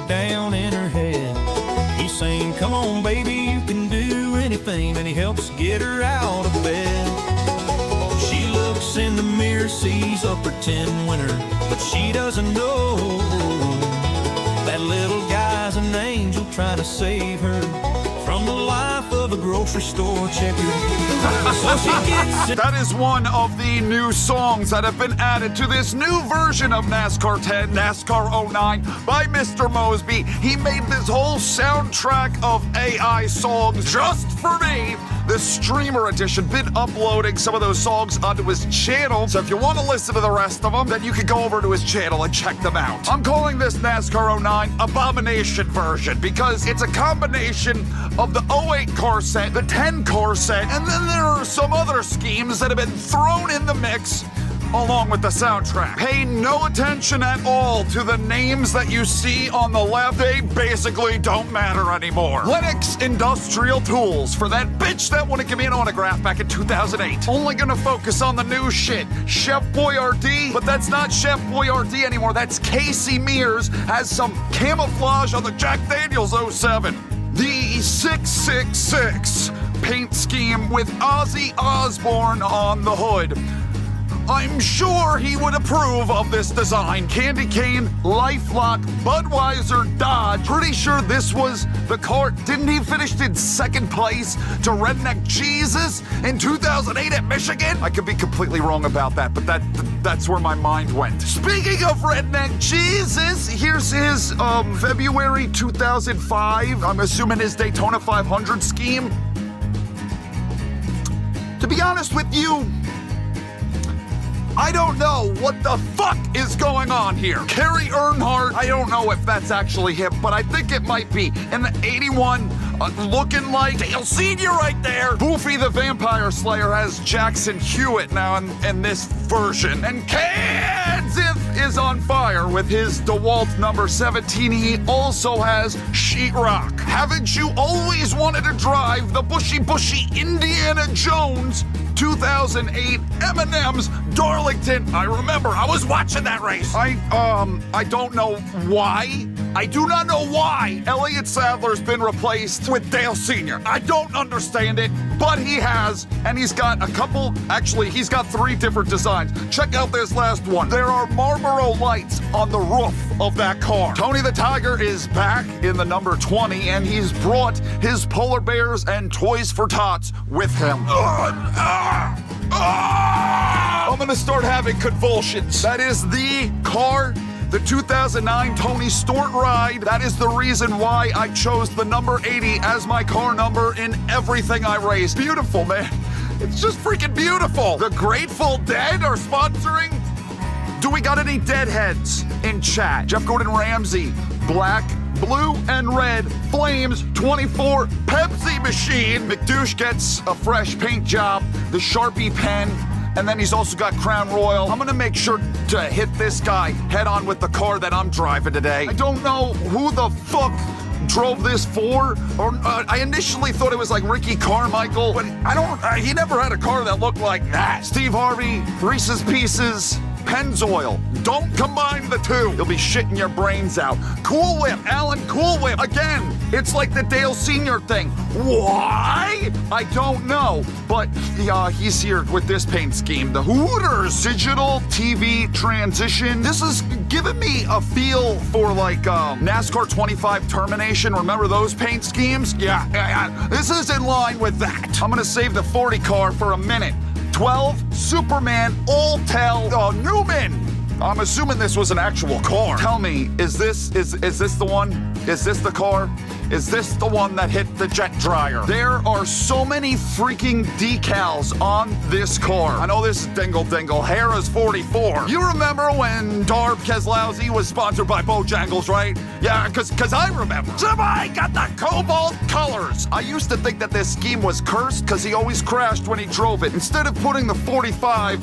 down in her head. He's saying, come on, baby, you can do anything. And he helps get her out of bed. She looks in the mirror, sees a pretend winner, but she doesn't know that little guy's an angel trying to save her from the life of a grocery store checker. So she gets it. That is one of the new songs that have been added to this new version of NASCAR 10, NASCAR 09 by Mr. Moseby. He made this whole soundtrack of AI songs just for me. The streamer edition, been uploading some of those songs onto his channel. So if you want to listen to the rest of them, then you can go over to his channel and check them out. I'm calling this NASCAR 09 Abomination version because it's a combination of the 08 car set, the 10 car set, and then there are some other schemes that have been thrown in the mix along with the soundtrack. Pay no attention at all to the names that you see on the left. They basically don't matter anymore. Lennox Industrial Tools, for that bitch that wanted to give me an autograph back in 2008. Only gonna focus on the new shit. Chef Boyardee, but that's not Chef Boyardee anymore. That's Casey Mears, has some camouflage on the Jack Daniels 07. The 666 paint scheme with Ozzy Osbourne on the hood. I'm sure he would approve of this design. Candy cane, LifeLock, Budweiser, Dodge. Pretty sure this was the car. Didn't he finish in second place to Redneck Jesus in 2008 at Michigan? I could be completely wrong about that, but that's where my mind went. Speaking of Redneck Jesus, here's his February 2005, I'm assuming his Daytona 500 scheme. To be honest with you, I don't know what the fuck is going on here. Carrie Earnhardt, I don't know if that's actually him, but I think it might be. In the 81, looking like Dale Sr. right there. Boofy the Vampire Slayer has Jackson Hewitt now in this version. And Kadzith is on fire with his DeWalt number 17. He also has Sheetrock. Haven't you always wanted to drive the bushy Indiana Jones 2008 M&M's Darlington? I remember, I was watching that race. I don't know why. I do not know why Elliott Sadler's been replaced with Dale Sr. I don't understand it, but he has, and he's got a couple, actually, he's got 3 different designs. Check out this last one. There are Marlboro lights on the roof of that car. Tony the Tiger is back in the number 20, and he's brought his polar bears and Toys for Tots with him. I'm gonna start having convulsions. That is the car, the 2009 Tony Stewart ride. That is the reason why I chose the number 80 as my car number in everything I race. Beautiful, man. It's just freaking beautiful. The Grateful Dead are sponsoring. Do we got any deadheads in chat? Jeff Gordon Ramsay, black, blue, and red, Flames 24, Pepsi machine. McDouche gets a fresh paint job, the Sharpie pen, and then he's also got Crown Royal. I'm gonna make sure to hit this guy head on with the car that I'm driving today. I don't know who the fuck drove this for, or I initially thought it was like Ricky Carmichael, but he never had a car that looked like that. Steve Harvey, Reese's Pieces, Pennzoil. Don't combine the two. You'll be shitting your brains out. Cool Whip, Alan Cool Whip. Again, it's like the Dale Sr. thing. Why? I don't know. But he's here with this paint scheme. The Hooters digital TV transition. This is giving me a feel for like NASCAR 25 Termination. Remember those paint schemes? Yeah. This is in line with that. I'm gonna save the 40 car for a minute. 12, Superman, Alltel, Newman. I'm assuming this was an actual car. Tell me, is this the one? Is this the car? Is this the one that hit the jet dryer? There are so many freaking decals on this car. I know this is Dingle Dingle. Harrah's 44. You remember when Darb Keselowski was sponsored by Bojangles, right? Yeah, cause I remember. Somebody got the cobalt colors. I used to think that this scheme was cursed because he always crashed when he drove it. Instead of putting the 45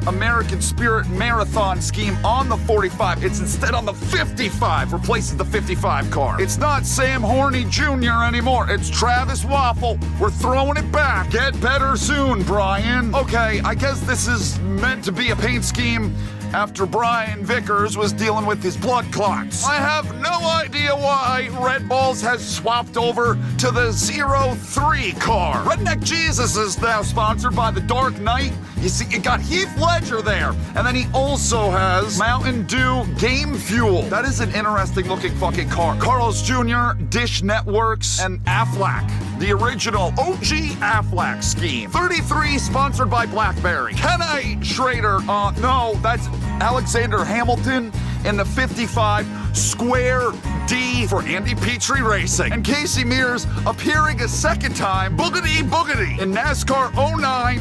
American Spirit Marathon scheme on the 45, it's instead on the 55, replacing the 55 car. It's not Sam Horny Jr. anymore. It's Travis Waffle. We're throwing it back. Get better soon, Brian. Okay, I guess this is meant to be a paint scheme after Brian Vickers was dealing with his blood clots. I have no idea why Red Balls has swapped over to the 03 car. Redneck Jesus is now sponsored by the Dark Knight. You see, you got Heath Ledger there. And then he also has Mountain Dew Game Fuel. That is an interesting looking fucking car. Carl's Jr., Dish Networks, and Aflac. The original OG Aflac scheme. 33 sponsored by BlackBerry. Kenny Schrader, no, that's Alexander Hamilton in the 55 Square D for Andy Petrie Racing. And Casey Mears appearing a second time, Boogity Boogity, in NASCAR 09.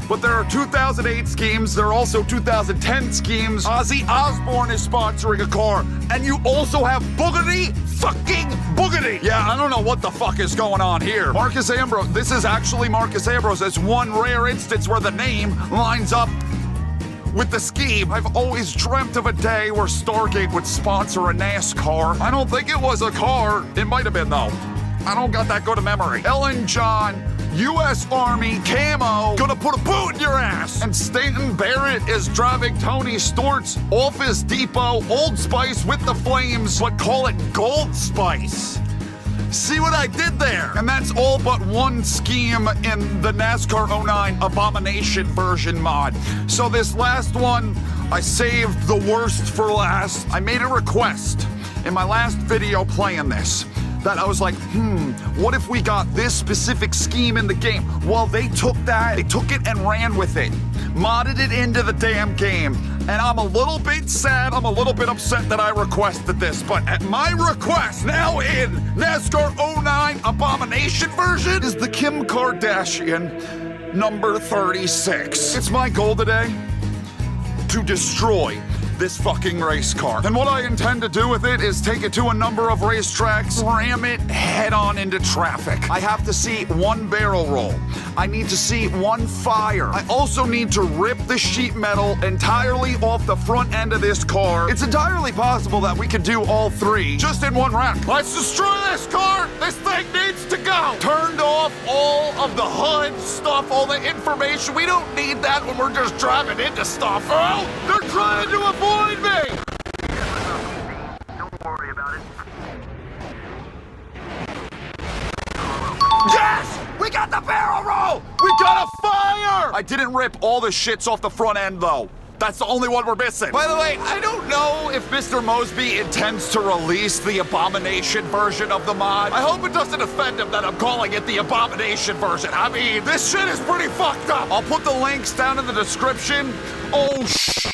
But there are 2008 schemes, there are also 2010 schemes. Ozzy Osbourne is sponsoring a car, and you also have Boogity fucking Boogity. Yeah, I don't know what the fuck is going on here. Marcus Ambrose, this is actually Marcus Ambrose. It's one rare instance where the name lines up with the scheme. I've always dreamt of a day where Stargate would sponsor a NASCAR. I don't think it was a car. It might have been, though. I don't got that good a memory. Ellen John, U.S. Army camo, gonna put a boot in your ass. And Stanton Barrett is driving Tony Stort's Office Depot Old Spice with the flames, but call it Gold Spice. See what I did there? And that's all but one scheme in the NASCAR 09 Abomination version mod. So this last one, I saved the worst for last. I made a request in my last video playing this, that I was like, what if we got this specific scheme in the game? Well, they took it and ran with it. Modded it into the damn game. And I'm a little bit sad, I'm a little bit upset that I requested this, but at my request, now in NASCAR 09 Abomination version, is the Kim Kardashian number 36. It's my goal today to destroy this fucking race car. And what I intend to do with it is take it to a number of racetracks, ram it head on into traffic. I have to see one barrel roll. I need to see one fire. I also need to rip the sheet metal entirely off the front end of this car. It's entirely possible that we could do all three just in one round. Let's destroy this car. This thing needs to go. Turned off all of the HUD stuff, all the information. We don't need that when we're just driving into stuff. Oh, they're trying to avoid me. Don't worry about it. Yes! We got the barrel roll! We got a fire! I didn't rip all the shits off the front end, though. That's the only one we're missing. By the way, I don't know if Mr. Moseby intends to release the Abomination version of the mod. I hope it doesn't offend him that I'm calling it the Abomination version. I mean, this shit is pretty fucked up. I'll put the links down in the description. Oh, shh.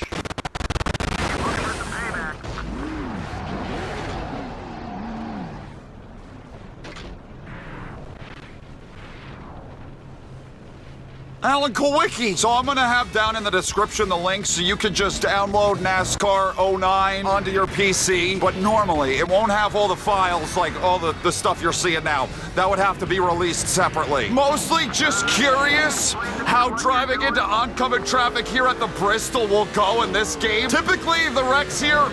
Alan Kowicki. So I'm gonna have down in the description the link so you can just download NASCAR 09 onto your PC. But normally it won't have all the files, like all the stuff you're seeing now. That would have to be released separately. Mostly just curious how driving into oncoming traffic here at the Bristol will go in this game. Typically the wrecks here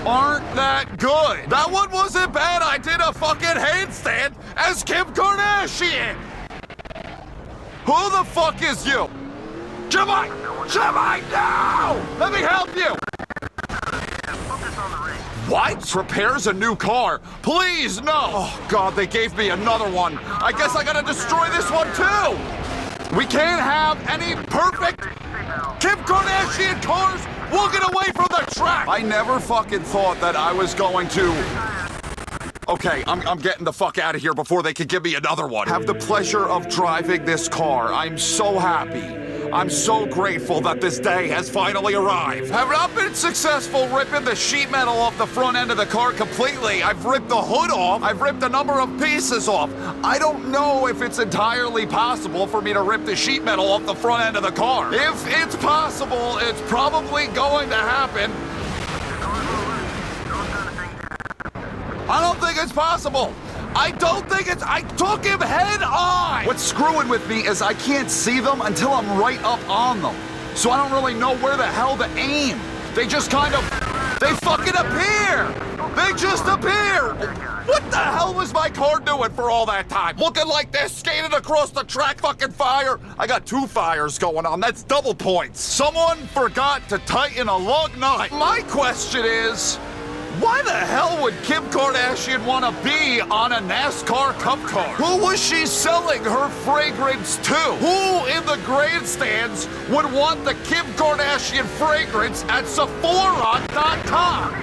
aren't that good. That one wasn't bad. I did a fucking handstand as Kim Kardashian. Who the fuck is you? Jimmy, no! Let me help you. What? Repairs a new car? Please, no. Oh, God, they gave me another one. I guess I gotta destroy this one, too. We can't have any perfect Kim Kardashian cars walking away from the track. I never fucking thought that I was going to... Okay, I'm getting the fuck out of here before they could give me another one. Have the pleasure of driving this car. I'm so happy. I'm so grateful that this day has finally arrived. Have not been successful ripping the sheet metal off the front end of the car completely. I've ripped the hood off. I've ripped a number of pieces off. I don't know if it's entirely possible for me to rip the sheet metal off the front end of the car. If it's possible, it's probably going to happen. I don't think it's possible. I took him head on. What's screwing with me is I can't see them until I'm right up on them. So I don't really know where the hell to aim. They just kind of They fucking appear! They just appear! What the hell was my car doing for all that time? Looking like this, skating across the track, fucking fire? I got 2 fires going on, that's double points. Someone forgot to tighten a lug nut. My question is, why the hell would Kim Kardashian want to be on a NASCAR Cup car? Who was she selling her fragrance to? Who in the grandstands would want the Kim Kardashian fragrance at Sephora.com?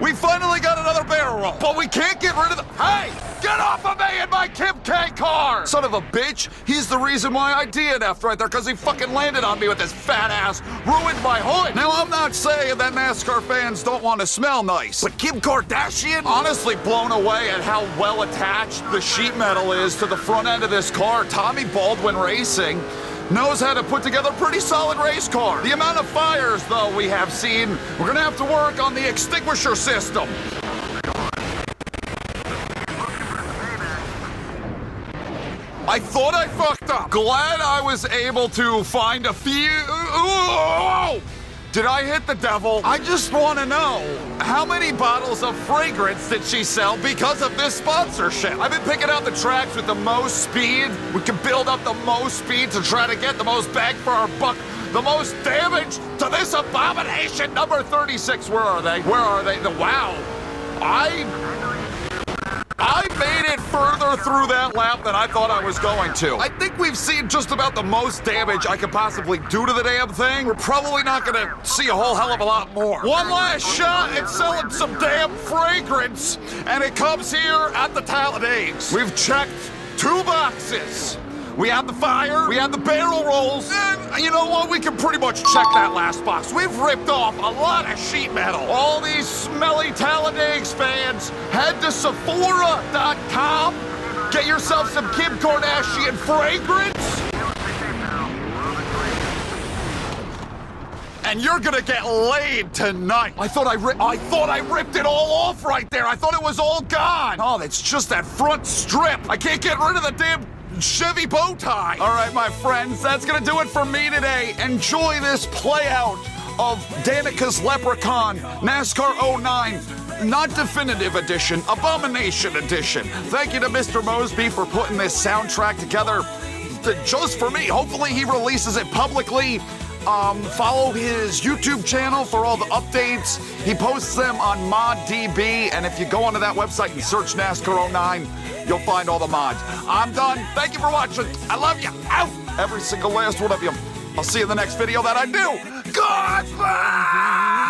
We finally got another barrel roll, but we can't get rid of the— Hey! Get off of me in my Kim K car! Son of a bitch, he's the reason why I DNF'd right there, because he fucking landed on me with his fat ass, ruined my hood. Now, I'm not saying that NASCAR fans don't want to smell nice, but Kim Kardashian? Honestly blown away at how well attached the sheet metal is to the front end of this car. Tommy Baldwin Racing knows how to put together a pretty solid race car. The amount of fires, though, we have seen, we're gonna have to work on the extinguisher system. I thought I fucked up. Glad I was able to find a few— Ooh! Did I hit the devil? I just want to know, how many bottles of fragrance did she sell because of this sponsorship? I've been picking out the tracks with the most speed. We can build up the most speed to try to get the most bang for our buck, the most damage to this abomination. Number 36, where are they? Where are they? Wow. I made it further through that lap than I thought I was going to. I think we've seen just about the most damage I could possibly do to the damn thing. We're probably not gonna see a whole hell of a lot more. One last shot at selling some damn fragrance, and it comes here at the Talladega. We've checked 2 boxes. We have the fire, we have the barrel rolls, and you know what? We can pretty much check that last box. We've ripped off a lot of sheet metal. All these smelly Talladega fans, head to Sephora.com, get yourself some Kim Kardashian fragrance, and you're gonna get laid tonight. I thought I ripped it all off right there. I thought it was all gone. Oh, that's just that front strip. I can't get rid of the damn Chevy bow tie. All right, my friends, that's gonna do it for me today. Enjoy this play out of Danica's Leprechaun NASCAR 09, not definitive edition, abomination edition. Thank you to Mr. MOSEBY for putting this soundtrack together just for me. Hopefully he releases it publicly. Follow his YouTube channel for all the updates. He posts them on ModDB, and if you go onto that website and search NASCAR 09, you'll find all the mods. I'm done. Thank you for watching. I love you. Out. Every single last one of you. I'll see you in the next video that I do. Goodbye!